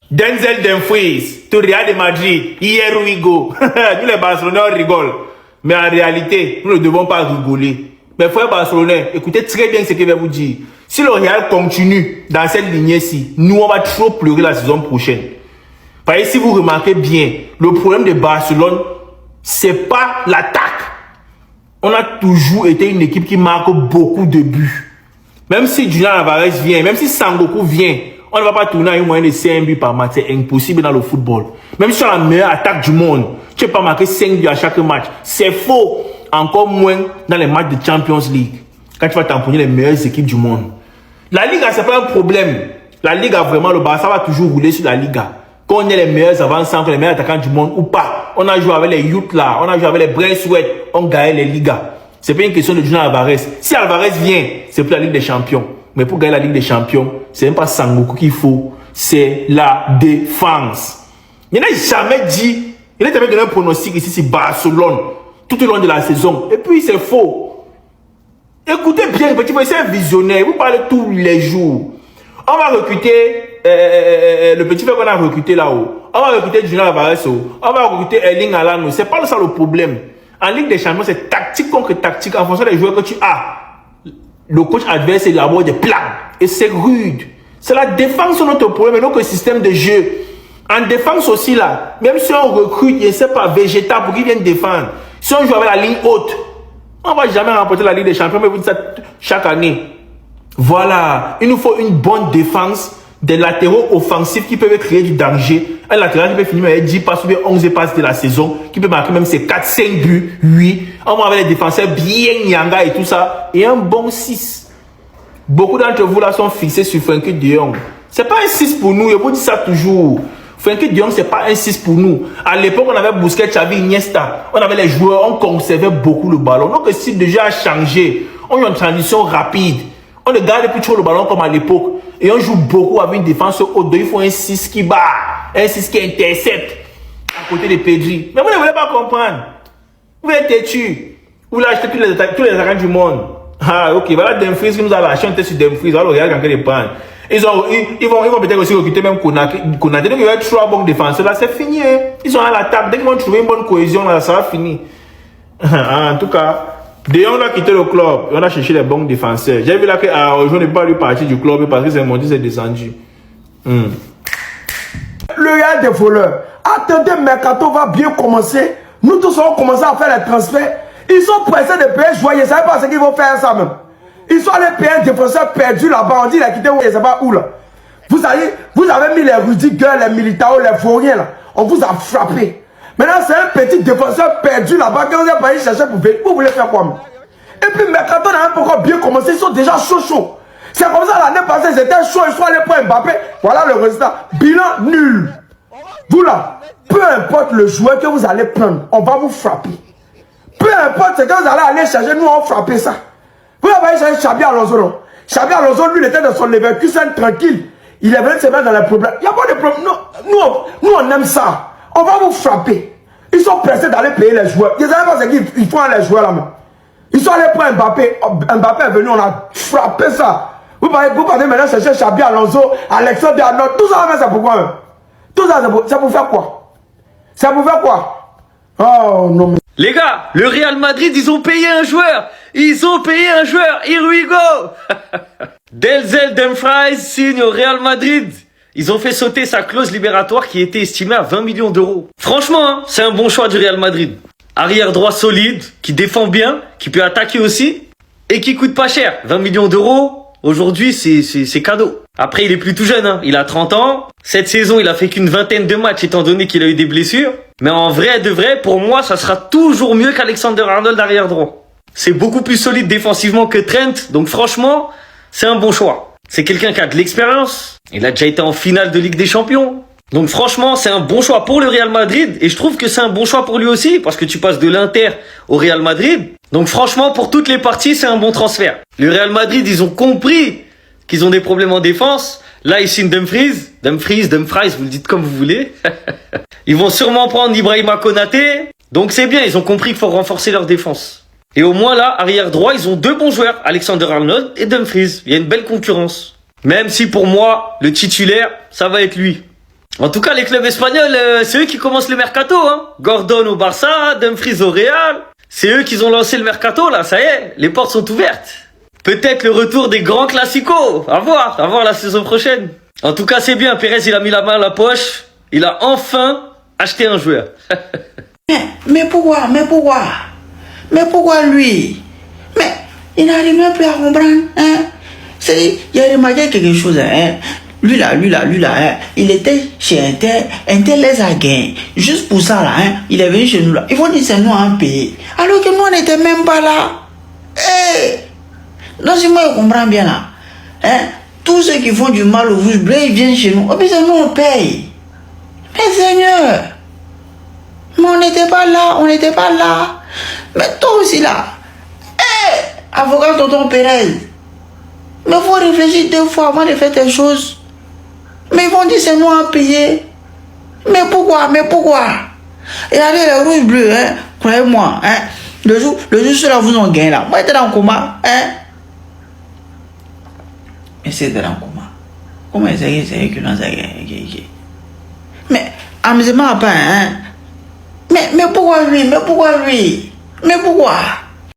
Denzel Dumfries, to Real de Madrid, here we go. Nous les Barcelonais, on rigole. Mais en réalité, nous ne devons pas rigoler. Mes frères Barcelonais, écoutez très bien ce que je vais vous dire. Si le Real continue dans cette lignée-ci, nous, on va trop pleurer la saison prochaine. Parce que si vous remarquez bien, le problème de Barcelone, c'est pas l'attaque. On a toujours été une équipe qui marque beaucoup de buts. Même si Julian Alvarez vient, même si Sangoku vient, on ne va pas tourner à une moyenne de 5 buts par match. C'est impossible dans le football. Même si on a la meilleure attaque du monde, tu ne peux pas marquer 5 buts à chaque match. C'est faux. Encore moins dans les matchs de Champions League. Quand tu vas tamponner les meilleures équipes du monde. La Liga, c'est pas un problème. La Liga, vraiment, le Barça va toujours rouler sur la Liga. Quand on est les meilleurs avant-centres, les meilleurs attaquants du monde ou pas. On a joué avec les Youth là, on a joué avec les Braithwaite, on gagne les Ligas. C'est pas une question de Julian Alvarez. Si Alvarez vient, c'est pour la Ligue des Champions. Mais pour gagner la Ligue des Champions, c'est même pas Sangoku qu'il faut, c'est la défense. Il n'a jamais dit, il n'a jamais donné un pronostic ici, c'est Barcelone, tout au long de la saison. Et puis c'est faux. Écoutez bien, petit frère, c'est un visionnaire, vous parlez tous les jours. On va recruter le petit frère qu'on a recruté là-haut. On va recruter Julian Alvarez. On va recruter Erling Haaland. C'est pas ça le problème. En Ligue des Champions, c'est tactique contre tactique en fonction des joueurs que tu as. Le coach adverse élabore des plans. Et c'est rude. C'est la défense notre problème et notre système de jeu. En défense aussi là, même si on recrute, je ne sais pas, Végéta pour qu'il vienne défendre. Si on joue avec la ligne haute, on ne va jamais remporter la Ligue des Champions, mais vous dites ça chaque année. Voilà, il nous faut une bonne défense, des latéraux offensifs qui peuvent créer du danger. Un latéral qui peut finir avec 10 passes ou bien 11 passes de la saison, qui peut marquer même ses 4, 5 buts, 8. On va avec les défenseurs bien Nyanga et tout ça. Et un bon 6. Beaucoup d'entre vous là sont fixés sur Frenkie de Jong. C'est pas un 6 pour nous, je vous dis ça toujours. Frenkie de Jong, c'est pas un 6 pour nous. À l'époque, on avait Busquets, Xavi, Iniesta. On avait les joueurs, on conservait beaucoup le ballon. Donc, le style de jeu a changé. On a une transition rapide. On ne garde plus trop le ballon comme à l'époque. Et on joue beaucoup avec une défense haute. Il faut un 6 qui bat, un 6 qui intercepte à côté de Pedri. Mais vous ne voulez pas comprendre. Vous êtes têtu. Vous voulez acheter tous les attaquants du monde. Ah, ok. Voilà Dumfries qui nous a lâché. On était sur Dumfries. Alors, regarde quand il prend. Ils vont peut-être aussi recruter même Konaté. Donc, il y a 3 bons défenseurs. Là, c'est fini. Hein. Ils sont à l'attaque. Dès qu'ils vont trouver une bonne cohésion, là, ça va finir. En tout cas, De Jong a quitté le club. On a cherché les bons défenseurs. J'ai vu là que je ne vais pas lui partir du club parce que c'est monté, c'est descendu. Le Real des voleurs. Attendez, Mercato va bien commencer. Nous tous allons commencer à faire les transferts. Ils sont pressés de payer joueurs. Ils ne savent pas ce qu'ils vont faire ça même. Ils sont allés payer un défenseur perdu là-bas. On dit qu'il a quitté, je ne sais pas où là. Vous avez mis les Rudiger, les Militao, les Vauriens là. On vous a frappé. Maintenant, c'est un petit défenseur perdu là-bas que vous avez pas chercher pour venir. Vous voulez faire quoi? Et puis, Mercato n'a pas encore bien commencé. Ils sont déjà chauds. C'est comme ça l'année passée, ils étaient chauds. Ils sont allés pour Mbappé. Voilà le résultat. Bilan nul. Vous là, peu importe le joueur que vous allez prendre, on va vous frapper. Peu importe ce que vous allez chercher, nous on va frapper ça. Vous avez cherché Xabi Alonso, non? Xabi Alonso, lui, il était dans son Leverkusen tranquille. Il est venu se mettre dans les problèmes. Il n'y a pas de problème. Nous, on aime ça. On va vous frapper. Ils sont pressés d'aller payer les joueurs. Ils ne savent pas ce qu'ils font à les joueurs là-bas. Ils sont allés pour Mbappé. Mbappé est venu, on a frappé ça. Vous partez maintenant chercher Xabi Alonso, Alexandre Arnold. Tout ça, c'est pourquoi même? Tout ça, c'est pour faire quoi? C'est pour faire quoi? Oh non. Les gars, le Real Madrid, ils ont payé un joueur. Ils ont payé un joueur. Here we go. Denzel Dumfries signe au Real Madrid. Ils ont fait sauter sa clause libératoire qui était estimée à 20 millions d'euros. Franchement, hein, c'est un bon choix du Real Madrid. Arrière droit solide, qui défend bien, qui peut attaquer aussi, et qui coûte pas cher. 20 millions d'euros, aujourd'hui, c'est cadeau. Après, il est plus tout jeune, hein. Il a 30 ans. Cette saison, il a fait qu'une vingtaine de matchs, étant donné qu'il a eu des blessures. Mais en vrai de vrai, pour moi, ça sera toujours mieux qu'Alexander Arnold arrière droit. C'est beaucoup plus solide défensivement que Trent, donc franchement, c'est un bon choix. C'est quelqu'un qui a de l'expérience. Il a déjà été en finale de Ligue des Champions. Donc franchement, c'est un bon choix pour le Real Madrid. Et je trouve que c'est un bon choix pour lui aussi, parce que tu passes de l'Inter au Real Madrid. Donc franchement, pour toutes les parties, c'est un bon transfert. Le Real Madrid, ils ont compris qu'ils ont des problèmes en défense. Là, ils signent Dumfries, vous le dites comme vous voulez. Ils vont sûrement prendre Ibrahima Konaté. Donc c'est bien, ils ont compris qu'il faut renforcer leur défense. Et au moins là, arrière droit, ils ont 2 bons joueurs, Alexander Arnold et Dumfries. Il y a une belle concurrence. Même si pour moi, le titulaire, ça va être lui. En tout cas, les clubs espagnols, c'est eux qui commencent le mercato. Hein. Gordon au Barça, Dumfries au Real. C'est eux qui ont lancé le mercato, là, ça y est, les portes sont ouvertes. Peut-être le retour des grands classicos. À voir la saison prochaine. En tout cas, c'est bien, Pérez, il a mis la main à la poche. Il a enfin acheté un joueur. Mais pourquoi lui? Mais il n'arrive même plus à comprendre. Hein? C'est-à-dire, il a remarqué quelque chose. Hein? Lui là, hein? Il était chez Intel les a gagné. Juste pour ça, là, hein? Il est venu chez nous là. Ils vont dire c'est nous un pays. Alors que nous, on n'était même pas là. Hey! Non, si moi, je comprends bien là. Hein? Tous ceux qui font du mal au rouge bleu, ils viennent chez nous. Et puis, nous, on paye. Mais Seigneur! Mais on n'était pas là. Mais toi aussi là. Hey! Avocat tonton Pérez. Mais il faut réfléchir 2 fois avant de faire des choses. Mais ils vont dire c'est nous à payer. Mais pourquoi? Et allez, les rouges bleus, hein, croyez-moi, hein, le jour ceux-là vous ont gagné là. Moi, j'étais dans le coma, hein. Mais c'était dans le coma. Comment c'est que nous avons. Mais, amusement pas, hein. Mais pourquoi lui? Mais pourquoi?